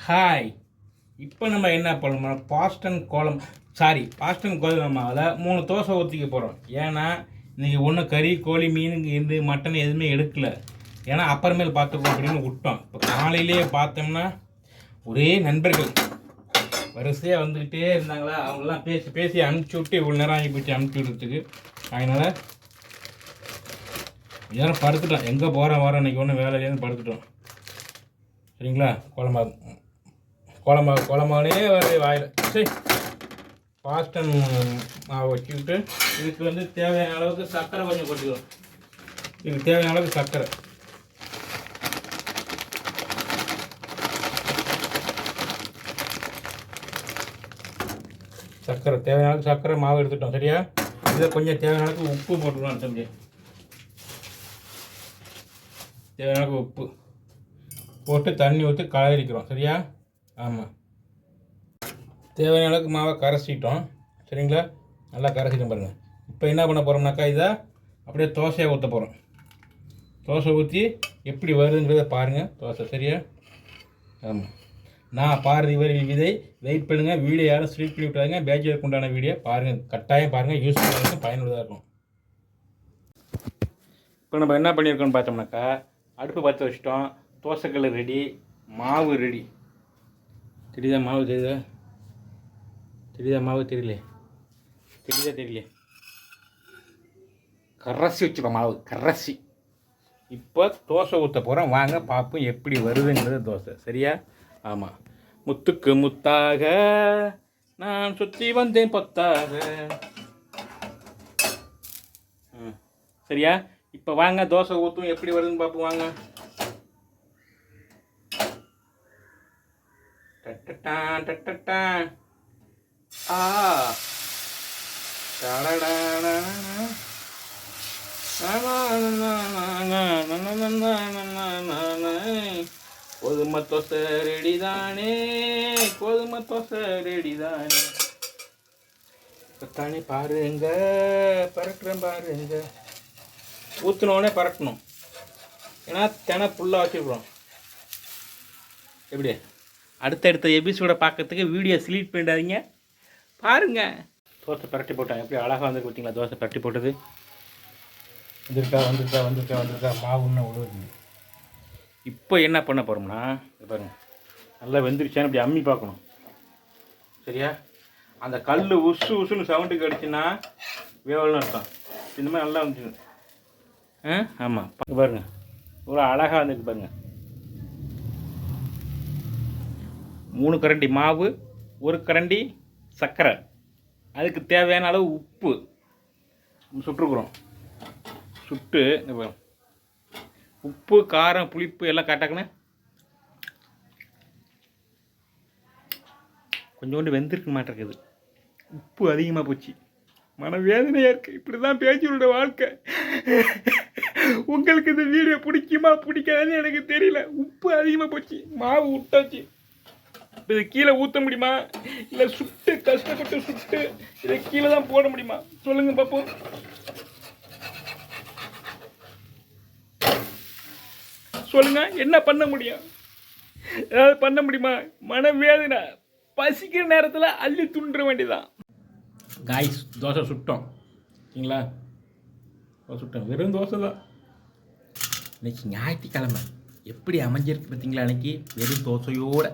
Hi. இப்போ நம்ம என்ன பண்ணணும், பாஸ்டன் கோதுமை மாவில் 3 தோசை ஊற்றிக்க போகிறோம். ஏன்னா இன்றைக்கி ஒன்றும் கறி கோழி மீன் இந்த மட்டன் எதுவுமே எடுக்கல. ஏன்னா அப்புறமேல் பார்த்துக்கோ அப்படின்னு விட்டோம். இப்போ காலையிலேயே பார்த்தோம்னா ஒரே நண்பர்கள் வரிசையாக வந்துக்கிட்டே இருந்தாங்களா, அவங்களாம் பேசி பேசி அனுப்பிச்சி விட்டு இவ்வளோ நேரம் ஆகி போச்சு அனுப்பிச்சி விடுறதுக்கு. அதனால் யாரும் படுத்துட்டோம். எங்கே வரோம் இன்றைக்கி ஒன்றும் வேலையிலேருந்து படுத்துட்டோம். சரிங்களா? குழம்பானே வருது வாயில். சரி, பாஸ்டன் மாவு வச்சுக்கிட்டு இதுக்கு வந்து தேவையான அளவுக்கு சர்க்கரை கொஞ்சம் கொட்டிக்கிறோம். இதுக்கு தேவையான அளவுக்கு சர்க்கரை தேவையான அளவுக்கு சர்க்கரை மாவு எடுத்துட்டோம். சரியா? இதில் கொஞ்சம் தேவையான அளவுக்கு உப்பு போட்டுக்கலாம். தம்பி, தேவையான அளவுக்கு உப்பு போட்டு தண்ணி ஊற்றி கலரிக்கிறோம். சரியா? ஆமாம், தேவையான அளவுக்கு மாவை கரைச்சிட்டோம். சரிங்களா? நல்லா கரைச்சிட்டோம் பாருங்கள். இப்போ என்ன பண்ண போகிறோம்னாக்கா, இதை அப்படியே தோசையை ஊற்ற போகிறோம். தோசை ஊற்றி எப்படி வருதுங்கிறத பாருங்கள். தோசை. சரியா? ஆமாம், நான் பாரதி வரிகள் விதை. வெயிட் பண்ணுங்கள். வீடியோ யாரும் ஸ்லீப் பண்ணி விட்டாங்க. பேச்சுலருக்கு உண்டான வீடியோ பாருங்கள், கட்டாயம் பாருங்கள். யூஸ்ஃபுல்லாக இருக்கும், பயனுள்ளதாக இருக்கும். இப்போ நம்ம என்ன பண்ணியிருக்கோம்னு பார்த்தோம்னாக்கா, அடுப்பு பற்ற வச்சிட்டோம். தோசைக்கல் ரெடி, மாவு ரெடி. தெரியுதா மாவு? தெரியுதா மாவு? தெரியல. கரைச்சி வச்சுக்கோ மாவு, கரைச்சி. இப்போ தோசை ஊற்ற போகிறோம். வாங்க பார்ப்போம் எப்படி வருதுங்கிறது தோசை. சரியா? ஆமாம். முத்துக்கு முத்தாக நான் சுற்றி வந்தேன் பொத்தாக. சரியா? இப்போ வாங்க தோசை ஊற்றும் எப்படி வருதுன்னு பார்ப்போம். வாங்க. கோதுமை தோசை ரெடி தானே, கோதுமை தோசை ரெடி தானே. தானே பாருங்க, பரட்டுறேன் பாருங்க. ஊற்றினோடனே பரட்டணும். ஏன்னா தினை ஃபுல்லாக வச்சுருக்குறோம். எப்படி அடுத்தடுத்த எபிசோடை பார்க்கறதுக்கு வீடியோ ஸ்லீட் பண்ணிடாதீங்க, பாருங்கள். தோசை பரட்டி போட்டேன். எப்படி அழகாக வந்து பார்த்தீங்களா? தோசை பரட்டி போட்டது வந்திருக்கா. மாவு இன்னும் உழுவுது. இப்போ என்ன பண்ண போகிறோம்னா, பாருங்கள், நல்லா வெந்துருச்சான்னு இப்படி அம்மி பார்க்கணும். சரியா? அந்த கல் உசுன்னு சவுண்டுக்கு அடிச்சுன்னா வேவல்னு அர்த்தம். இந்த மாதிரி நல்லா வந்துச்சு. ஆமாம், பாருங்கள், இவ்வளோ அழகாக வந்துருக்கு பாருங்கள். 3 கரண்டி மாவு, 1 கரண்டி சர்க்கரை, அதுக்கு தேவையான அளவு உப்பு சுட்டுருக்குறோம். சுட்டு உப்பு காரம் புளிப்பு எல்லாம் கரெக்டாக்குன்னு கொஞ்சோண்டு வெந்திருக்க மாட்டேங்குது. உப்பு அதிகமாக போச்சு. மனவேதனையாக இருக்குது. இப்படி தான் பேச்சுடைய வாழ்க்கை. உங்களுக்கு இந்த வீடியோ பிடிக்குமா பிடிக்காதுன்னு எனக்கு தெரியல. உப்பு அதிகமாக போச்சு. மாவு விட்டாச்சு. இதை கீழே ஊற்ற முடியுமா, இல்லை சுட்டு கஷ்டப்பட்டு சுட்டு இதை கீழே தான் போட முடியுமா? சொல்லுங்கள் பார்ப்போம். சொல்லுங்கள், என்ன பண்ண முடியும்? ஏதாவது பண்ண முடியுமா? மனவேதனை. பசிக்கிற நேரத்தில் அள்ளி துண்டுற வேண்டியதான். காய்ஸ், தோசை சுட்டோம். சரிங்களா? சுட்டோம், வெறும் தோசை தான். இன்னைக்கு ஞாயிற்றுக்கிழமை எப்படி அமைஞ்சிருக்கு பார்த்தீங்களா? அன்னைக்கு வெறும் தோசையோடு